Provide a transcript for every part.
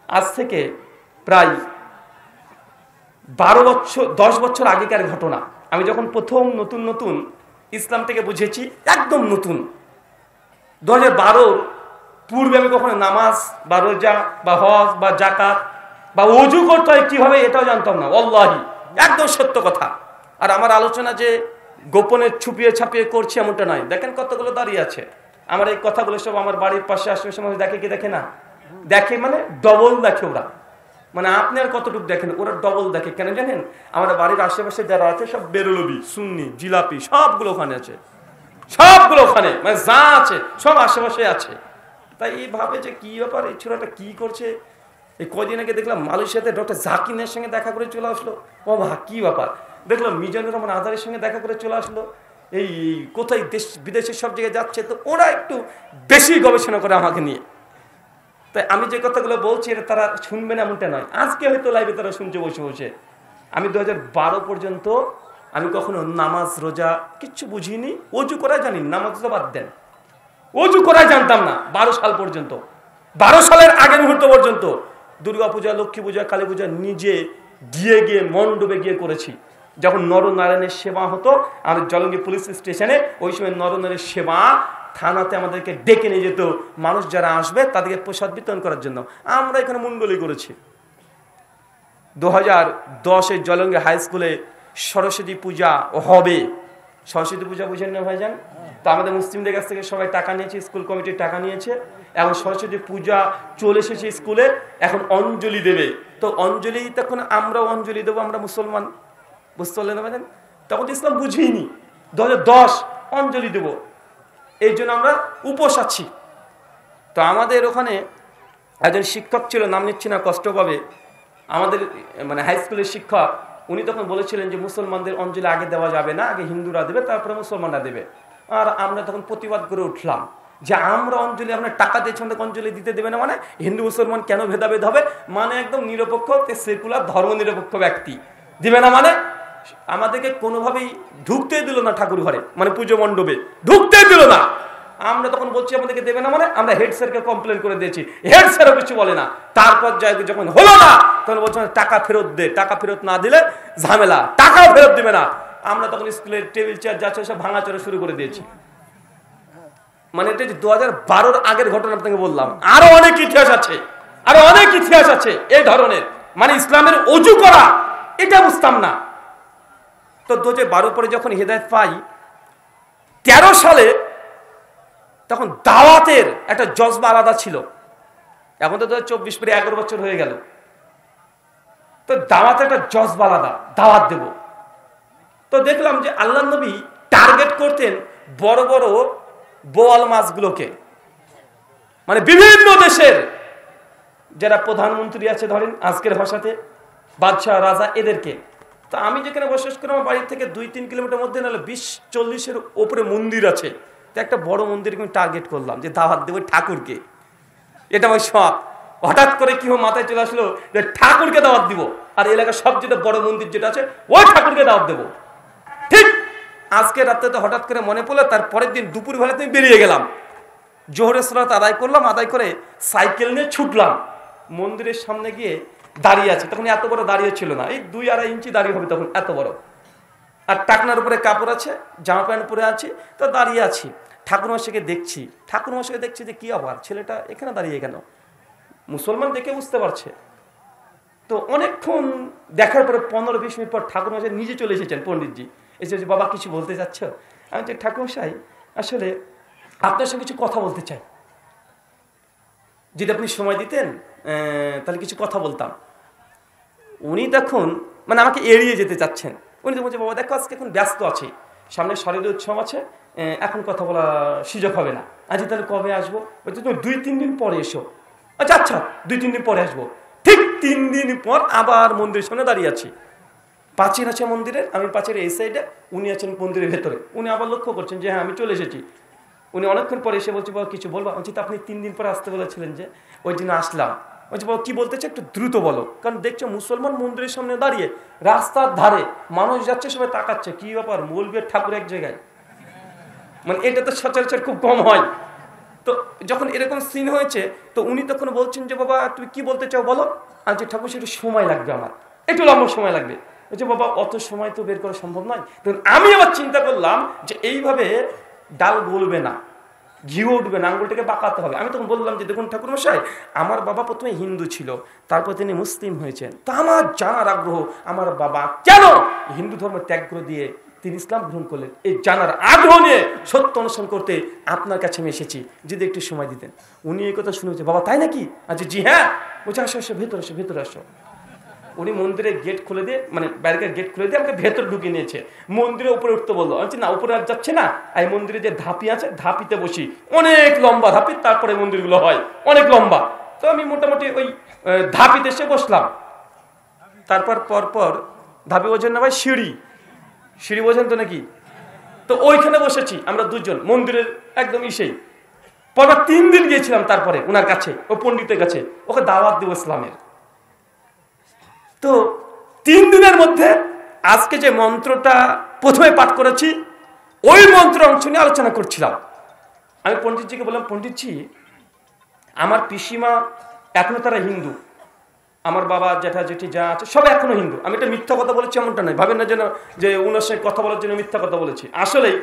আজ থেকে প্রায় 10 বছর আগেকার ঘটনা। আমি যখন প্রথম নতুন ইসলাম থেকে বুঝেছি, একদম নতুন, 2012 পূর্বে আমি কখনো নামাজ বা রোজা বা হজ বা জাকাত বা ওযু করতে হয় কিভাবে এটাও জানতাম না, আল্লাহি একদম সত্য কথা। আর আমার আলোচনা যে গোপনে ছুপিয়ে ছাপিয়ে করছি এমনটা নয়। দেখেন কতগুলো দাঁড়িয়ে আছে, আমার এই কথাগুলো সব আমার বাড়ির পাশে আশেপাশে মানুষ দেখে কি দেখে না? দেখে, মানে ডবল দেখে ওরা। মানে আপনি আর কতটুকু দেখেন, ওরা ডবল দেখে। কেন জানেন? আমার বাড়ির আশেপাশে যারা আছে সব বেরলবি, সুন্নি, জিলাপি সবগুলো ওখানে আছে, সবগুলো ওখানে, মানে যা আছে সব আশেপাশে আছে। তাই এই ভাবে যে কি ব্যাপার, এই ছেলেটা কি করছে। এই কদিন আগে দেখলাম মালয়েশিয়াতে ডক্টর জাকিরের সঙ্গে দেখা করে চলে আসলো। ও ভা, কি ব্যাপার। দেখলাম মিজানুর রহমান আজারের সঙ্গে দেখা করে চলে আসলো। এই কোথায় দেশ বিদেশের সব জায়গায় যাচ্ছে, তো ওরা একটু বেশি গবেষণা করে আমাকে নিয়ে। তাই আমি যে কথাগুলো বলছি এটা তারা শুনবে না এমনটা নয়। আজকে হয়তো লাইভে তারা শুনছে বসে বসে। আমি 2012 পর্যন্ত আমি কখনো নামাজ রোজা কিচ্ছু বুঝিনি, ওযু করা জানি, নামাজ তো বাদ দেন, ওযু করা জানতাম না 12 সাল পর্যন্ত। 12 সালের আগের মুহূর্ত পর্যন্ত দুর্গা পূজা, লক্ষ্মী পূজা, কালী পূজা নিজে গিয়ে মণ্ডপে গিয়ে করেছি। যখন নরনারায়ণের সেবা হতো আমাদের জলঙ্গি পুলিশ স্টেশনে, ওই সময় নরনারায়ণের সেবা থানাতে আমাদেরকে ডেকে নিয়ে যেত, মানুষ যারা আসবে তাদেরকে প্রসাদ বিতরণ করার জন্য। আমরা এখানে মঙ্গলই করেছি। 2010-এ জলঙ্গি হাই স্কুলে সরস্বতী পূজা হবে। সরস্বতী পূজা বুঝেন না ভাইজান? তো আমাদের মুসলিমদের কাছ থেকে সবাই টাকা নিয়েছে, স্কুল কমিটির টাকা নিয়েছে। এখন সরস্বতী পূজা চলে এসেছে স্কুলে, এখন অঞ্জলি দেবে। তো অঞ্জলি, তখন আমরাও অঞ্জলি দেবো, আমরা মুসলমান, বুঝতে পারলেন না ভাইজান? তখন তো ইসলাম বুঝিনি। 2010 অঞ্জলি দেব, এই জন্য আমরা উপোস আছি। তো আমাদের ওখানে একজন শিক্ষক ছিল, নাম নিচ্ছি না, কষ্ট পাবে, আমাদের মানে হাই স্কুলের শিক্ষক। উনি তখন বলেছিলেন যে মুসলমানদের অঞ্জলি আগে দেওয়া যাবে না, আগে হিন্দুরা দেবে, তারপরে মুসলমানরা দেবে। আর আমরা তখন প্রতিবাদ করে উঠলাম যে আমরা অঞ্জলি, আপনার টাকা দিয়েছি, আমাদের অঞ্জলি দিতে দেবে না, মানে হিন্দু মুসলমান কেন ভেদাভেদ হবে? মানে একদম নিরপেক্ষ, সেকুলার ধর্ম নিরপেক্ষ ব্যক্তি দিবে না, মানে আমাদেরকে কোনোভাবেই ঢুকতেই দিল না ঠাকুর ঘরে, মানে পুজো মণ্ডপে ঢুকতেই দিল না। আমরা তখন বলছি আমাদেরকে দেবে না, মানে আমরা হেড স্যারকে কমপ্লেন করে দিয়েছি, হেড স্যারও কিছু বলে না। তারপর যখন হলো না তখন বলছে টাকা ফেরত দে, টাকা ফেরত না দিলে ঝামেলা, টাকাও ফেরত দিবে না। আমরা তখন স্কুলের টেবিল চেয়ার যাচ্ছে সব ভাঙাচোরা শুরু করে দিয়েছি। মানে এটা 2012-এর আগের ঘটনা আপনাকে বললাম। আরো অনেক ইতিহাস আছে, আরো অনেক ইতিহাস আছে এই ধরনের। মানে ইসলামের ওযু করা এটা বুঝতাম না। তো 2012 পরে যখন হেদায়েত পাই, 13 সালে তখন দাওয়াতের একটা জজবা আলাদা ছিল। এখন তো 24 পরে 11 বছর হয়ে গেল। তো দাওয়াতের একটা জজবা আলাদা, দাওয়াত দেব। তো দেখলাম যে আল্লাহর নবী টার্গেট করতেন বড় বড় বোয়াল মাছগুলোকে, মানে বিভিন্ন দেশের যারা প্রধানমন্ত্রী আছে, ধরেন আজকের ভাষাতে বাদশাহ, রাজা, এদেরকে। তো আমি যেখানে বসবাস করি আমার বাড়ির থেকে 2-3 কিলোমিটার মধ্যে নাহলে 20-40-এর ওপরে মন্দির আছে। তো একটা বড় মন্দিরকে আমি টার্গেট করলাম যে দাওয়াত দেবো ঠাকুরকে। এটা আমার শখ। হঠাৎ করে কি মাথায় চলে আসলো যে ঠাকুরকে দাওয়াত দিব, আর এলাকার সবচেয়ে বড় মন্দির যেটা আছে ওই ঠাকুরকে দাওয়াত দেবো। ঠিক আজকে রাতে তো হঠাৎ করে মনে পড়লো, তার পরের দিন দুপুর বেলাতে আমি বেরিয়ে গেলাম, জোহরের সালাত আদায় করলাম, আদায় করে সাইকেল নিয়ে ছুটলাম। মন্দিরের সামনে গিয়ে দাঁড়িয়ে আছে, তখন এত বড় দাঁড়িয়ে ছিল না, এই 2-2.5 ইঞ্চি দাঁড়িয়ে হবে তখন, এত বড়। আর টাকনার উপরে কাপড় আছে, জামা প্যান্ট পরে আছি, তো দাঁড়িয়ে আছি। ঠাকুরমশাইকে দেখছি, ঠাকুরমশাইকে দেখছি যে কি আবার ছেলেটা এখানে দাঁড়িয়ে কেন, মুসলমান দেখে বুঝতে পারছে। তো অনেকক্ষণ দেখার পরে 15-20 মিনিট পর ঠাকুরমশাই নিজে চলে এসেছেন, পণ্ডিতজি এসে, বাবা কিছু বলতে চাচ্ছ? আমি যে ঠাকুরমশাই আসলে আপনার সঙ্গে কিছু কথা বলতে চাই, যদি আপনি সময় দিতেন তাহলে কিছু কথা বলতাম। উনি তখন মানে আমাকে এড়িয়ে যেতে চাচ্ছেন। উনি তো বলছে, বাবা দেখো আজকে এখন ব্যস্ত আছি, সামনে শারদীয় উৎসব আছে, এখন কথা বলার সুযোগ হবে না। আচ্ছা তাহলে কবে আসবো? বলছে তুমি 2-3 দিন পরে এসো। আচ্ছা আচ্ছা 2-3 দিন পরে আসবো। ঠিক 3 দিন পর আবার মন্দিরের সামনে দাঁড়িয়ে আছি, প্রাচীর আছে মন্দিরের, আমি প্রাচীরের এই সাইডে, উনি আছেন মন্দিরের ভেতরে। উনি আবার লক্ষ্য করছেন যে হ্যাঁ আমি চলে এসেছি। উনি অনেকক্ষণ পরে এসে বলছে, বাবা কিছু বলবো? বলছি আপনি 3 দিন পরে আসতে বলেছিলেন যে, ওই জন্য আসলাম। বলছে বাবা কি বলতেছে একটু দ্রুত বলো, কারণ দেখছো মুসলমান মন্দিরের সামনে দাঁড়িয়ে, রাস্তার ধারে মানুষ যাচ্ছে, সবাই তাকাচ্ছে, কি ব্যাপার মৌলবী ঠাকুর এক জায়গায়, মানে এটা তো সচরাচর খুব কম হয়। তো যখন এরকম সিন হয়েছে তো উনি তখন বলছেন যে বাবা তুমি কি বলতে চাও বলো। আর যে ঠাকুর একটু সময় লাগবে, আমার একটু লম্বা সময় লাগবে। বলছে বাবা অত সময় তো বের করা সম্ভব নয়। তখন আমি আবার চিন্তা করলাম যে এইভাবে ডাল গলবে না, ঘিও উঠবে না, আঙ্গুলটাকে বাঁকাতে হবে। আমি তখন বললাম যে দেখুন ঠাকুরমশাই, আমার বাবা প্রথমে হিন্দু ছিল, তারপর তিনি মুসলিম হয়েছেন। তা আমার জানার আগ্রহ আমার বাবা কেন হিন্দু ধর্ম ত্যাগ করে দিয়ে তিনি ইসলাম গ্রহণ করলেন, এই জানার আগ্রহ নিয়ে সত্য অনুসরণ করতে আপনার কাছে আমি এসেছি, যদি একটু সময় দিতেন। উনি এই কথা শুনেছে, বাবা তাই নাকি? আচ্ছা জি হ্যাঁ। বলছে আসো আসো, ভেতরে আসো ভেতরে আসো। উনি মন্দিরের গেট খুলে দিয়ে, মানে ব্যারিকেড গেট খুলে দিয়ে আমাকে ভেতর ঢুকিয়ে নিয়েছে। মন্দিরের উপরে উঠতে বললো। আমি না উপরে আর যাচ্ছে না, এই মন্দিরে যে ধাপি আছে ধাপিতে বসি, অনেক লম্বা ধাপি, তারপরে মন্দিরগুলো হয় অনেক লম্বা। তো আমি মোটামুটি ওই ধাপিতে এসে বসলাম। তারপর পরপর ধাপি বোঝেন না ভাই, সিঁড়ি, সিঁড়ি বোঝেন তো নাকি? তো ওইখানে বসেছি আমরা দুজন মন্দিরের একদম ইসেই। পরপর 3 দিন গিয়েছিলাম তারপরে ওনার কাছে, ও পণ্ডিতের কাছে, ওকে দাওয়াত দেব ইসলামের। তো 3 দিনের মধ্যে আজকে যে মন্ত্রটা প্রথমে পাঠ করেছি, ওই মন্ত্র অংশ নিয়ে আলোচনা করছিলাম। আমি পণ্ডিতজিকে বললাম, পণ্ডিতজি আমার পিসিমা এখনো তারা হিন্দু, আমার বাবা জ্যাঠা জেঠি যা আছে সব এখনো হিন্দু। আমি এটা মিথ্যা কথা বলেছি এমনটা নয়, ভাবেন না যেন যে ওনার সঙ্গে কথা বলার জন্য মিথ্যা কথা বলেছি। আসলেই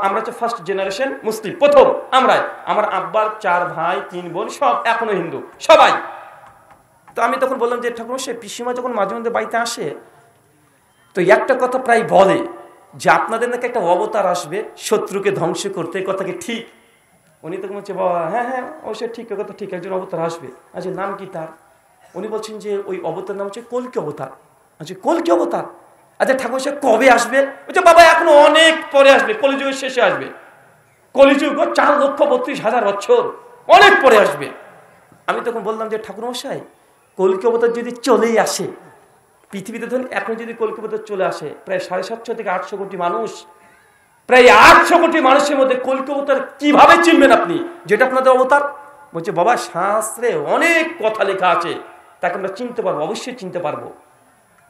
আমরা হচ্ছে ফার্স্ট জেনারেশন মুসলিম, প্রথম আমরাই। আমার আব্বার 4 ভাই 3 বোন সব এখনো হিন্দু, সবাই। তো আমি তখন বললাম যে ঠাকুর সে পিসিমা যখন মাঝে মধ্যে বাড়িতে আসে তো একটা কথা প্রায় বলে যে আপনাদের নাকি একটা অবতার আসবে শত্রুকে ধ্বংস করতে, কথা কি ঠিক? উনি তখন বলছে বাবা হ্যাঁ হ্যাঁ অবশ্যই ঠিক, কথা ঠিক, একজন অবতার আসবে। আচ্ছা নাম কি তার? উনি বলছেন যে ওই অবতার নাম হচ্ছে কল্কি অবতার। আচ্ছা কল্কি অবতার, আচ্ছা ঠাকুর সে কবে আসবে? বলছে বাবা এখনো অনেক পরে আসবে, কলিযুগের শেষে আসবে। কলিযুগ 4,32,000 বছর, অনেক পরে আসবে। আমি তখন বললাম যে ঠাকুর মশাই কল্কি অবতার যদি চলেই আসে, পৃথিবীতে ধরুন এখন যদি কল্কি অবতার চলে আসে, প্রায় 750 থেকে 800 কোটি মানুষ, প্রায় 800 কোটি মানুষের মধ্যে কল্কি অবতার কিভাবে চিনবেন আপনি যেটা আপনাদের অবতার? বলছে বাবা শাস্ত্রে অনেক কথা লেখা আছে, তাকে আমরা চিনতে পারবো, অবশ্যই চিনতে পারবো।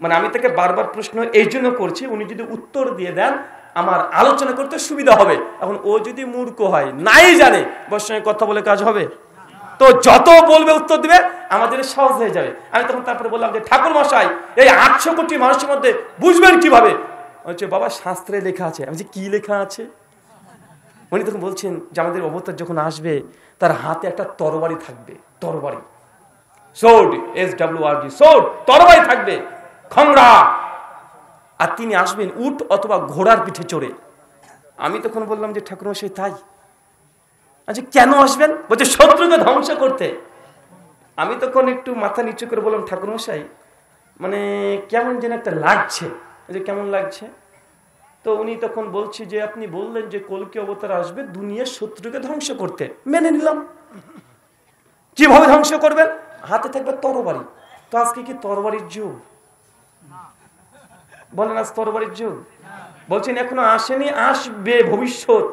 মানে আমি তাকে বারবার প্রশ্ন এই জন্য করছি, উনি যদি উত্তর দিয়ে দেন আমার আলোচনা করতে সুবিধা হবে। এখন ও যদি মূর্খ হয়, নাই জানে, ওর সঙ্গে কথা বলে কাজ হবে? তো যত বলবে উত্তর দিবে আমাদের সহজ হয়ে যাবে। আমি তখন তারপরে বললাম যে ঠাকুর মশাই এই 800 কোটি মানুষের মধ্যে বুঝবেন কিভাবে? বলছে বাবা শাস্ত্রে লেখা আছে। আমি কি লেখা আছে? উনি তখন বলছেন যে আমাদের অবতার যখন আসবে তার হাতে একটা তরবারি থাকবে, তরবারি, সোর্ড, SWORD, সোর্ড, তরবারি থাকবে, খংড়া। আর তিনি আসবেন উট অথবা ঘোড়ার পিঠে চড়ে। আমি তখন বললাম যে ঠাকুর মশাই তাই? আচ্ছা কেন আসবেন? বলছে শত্রুকে ধ্বংস করতে। আমি তখন একটু মাথা নিচু করে বললাম ঠাকুর মশাই মানে কেমন যেন একটা লাগছে। যে কেমন লাগছে? তো উনি তখন বলছে যে আপনি বললেন যে কল্কি অবতার আসবে দুনিয়ার শত্রুকে ধ্বংস করতে, মেনে নিলাম। কিভাবে ধ্বংস করবেন? হাতে থাকবে তরবারি। তো আজকে কি তরবারির যুগ? বলেন আজ তরবারির যুগ? বলছেন এখনো আসেনি, আসবে ভবিষ্যৎ।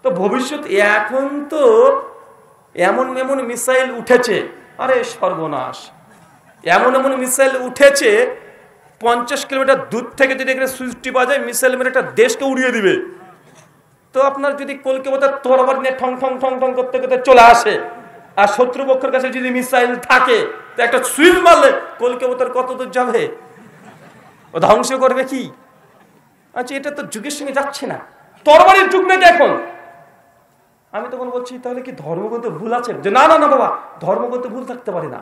তো ভবিষ্যৎ এখন তো এমন এমন মিসাইল উঠেছে, আরে সর্বনাশ, এমন এমন মিসাইল উঠেছে 50 কিলোমিটার দূর থেকে যদি এখানে সুইচটি বাজায় মিসাইল মেরে একটা দেশকে উড়িয়ে দিবে। তো আপনার যদি কল্কি অবতার তরবারি নিয়ে ঠং ঠং ঠং ঠং করতে করতে চলে আসে আর শত্রুপক্ষের কাছে যদি মিসাইল থাকে তো একটা সুইচ মারলে কল্কি অবতার কত দূর যাবে? ও ধ্বংস করবে কি? আচ্ছা এটা তো যুগের সঙ্গে যাচ্ছে না, তরবারির যুগ নাকি এখন? আমি তখন বলছি তাহলে কি ধর্মগত ভুল আছে? যে না না না বাবা, ধর্মগত ভুল থাকতে পারে না।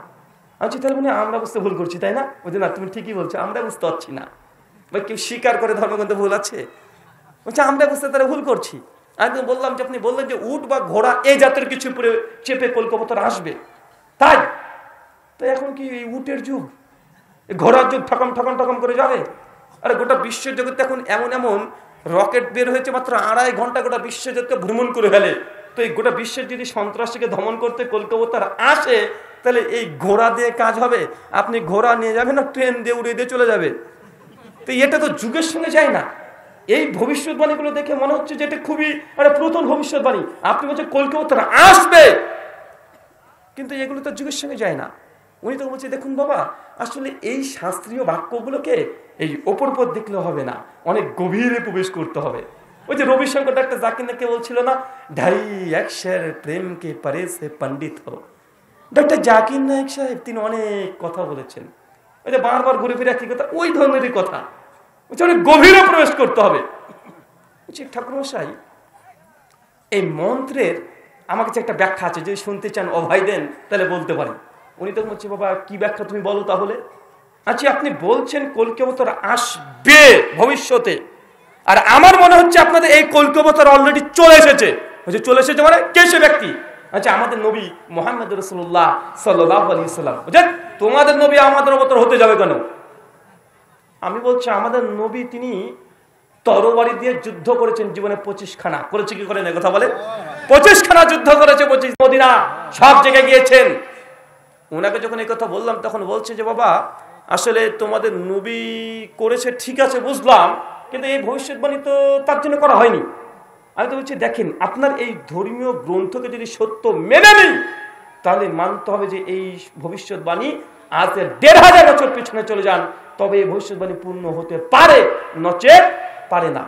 আচ্ছা তাহলে মানে আমরা বুঝতে ভুল করছি তাই না? বলছে না তুমি ঠিকই বলছো, আমরা বুঝতে পারছি না। ভাই কেউ স্বীকার করে ধর্মগত ভুল আছে? বলছে আমরা বুঝতে তারা ভুল করছি। আমি তো বললাম যে আপনি বললেন যে উট বা ঘোড়া এই জাতের কিছু উপরে চেপে কল্কি অবতার আসবে, তাই তো এখন কি উটের যুগ, ঘোড়ার যুগ ঠকম ঠকম ঠকম করে যাবে? আরে গোটা বিশ্ব জগতে এখন এমন এমন রকেট বের হয়েছে, মাত্র 2.5 ঘন্টা গোটা বিশ্ব জগৎকে ভ্রমণ করে ফেলে। তো এই গোটা বিশ্বের যদি সন্ত্রাসীকে দমন করতে কল্কি অবতার আসে তাহলে এই ঘোড়া দিয়ে কাজ হবে? আপনি ঘোড়া নিয়ে যাবেন না ট্রেন দিয়ে উড়িয়ে দিয়ে চলে যাবে? তো এটা তো যুগের সঙ্গে যায় না। এই ভবিষ্যৎবাণীগুলো দেখে মনে হচ্ছে যে এটা খুবই প্রথম ভবিষ্যৎবাণী। আপনি বলছেন কল্কি অবতার আসবে, কিন্তু এগুলো তো যুগের সঙ্গে যায় না। উনি তো বলছে দেখুন বাবা আসলে এই শাস্ত্রীয় বাক্যগুলোকে এই ওপর পর দেখলে হবে না, অনেক গভীরে প্রবেশ করতে হবে। ওই যে রবিশঙ্কর ডাক্তার জাকির নাকি বলছিল না, ঢাই এক শের প্রেম কে পরে সে পণ্ডিত হো। ডাক্তার জাকির নায়েক সাহেব তিনি অনেক কথা বলেছেন, ওই যে বারবার ঘুরে ফিরে একই কথা, ওই ধরনেরই কথা, অনেক গভীরে প্রবেশ করতে হবে। ঠাকুর মশাই এই মন্ত্রের আমার কাছে একটা ব্যাখ্যা আছে, যদি শুনতে চান অভয় দেন তাহলে বলতে পারেন। উনি তখন বলছে, বাবা কি ব্যাখ্যা তুমি বলো তাহলে। আচ্ছা আপনি বলছেন কলকি অবতার আসবে ভবিষ্যতে, আর আমার মনে হচ্ছে আপনাদের এই কলকি অবতার অলরেডি চলে এসেছে। চলে এসেছে মানে কে সে ব্যক্তি? আচ্ছা আমাদের নবী মুহাম্মদ রাসূলুল্লাহ সাল্লাল্লাহু আলাইহি ওয়াসাল্লাম, বুঝলেন? তোমাদের নবী আমাদের অবতার হতে যাবে কেন? আমি বলছি আমাদের নবী তিনি তরবারি দিয়ে যুদ্ধ করেছেন জীবনে 25 খানা, করেছে কি করেন কথা বলে? 25 খানা যুদ্ধ করেছে, 25 মদিনা সব জায়গায় গিয়েছেন। ওনাকে যখন এই কথা বললাম তখন বলছে যে বাবা আসলে তোমাদের নবী করেছে ঠিক আছে বুঝলাম, কিন্তু এই ভবিষ্যৎবাণী তো তার জন্য করা হয়নি। আমি তো বলছি দেখেন আপনার এই ধর্মীয় গ্রন্থকে যদি সত্য মেনে নিই তাহলে মানতে হবে যে এই ভবিষ্যৎবাণী আজ 1500 বছর পিছনে চলে যান তবে এই ভবিষ্যৎবাণী পূর্ণ হতে পারে, নচেত পারে না।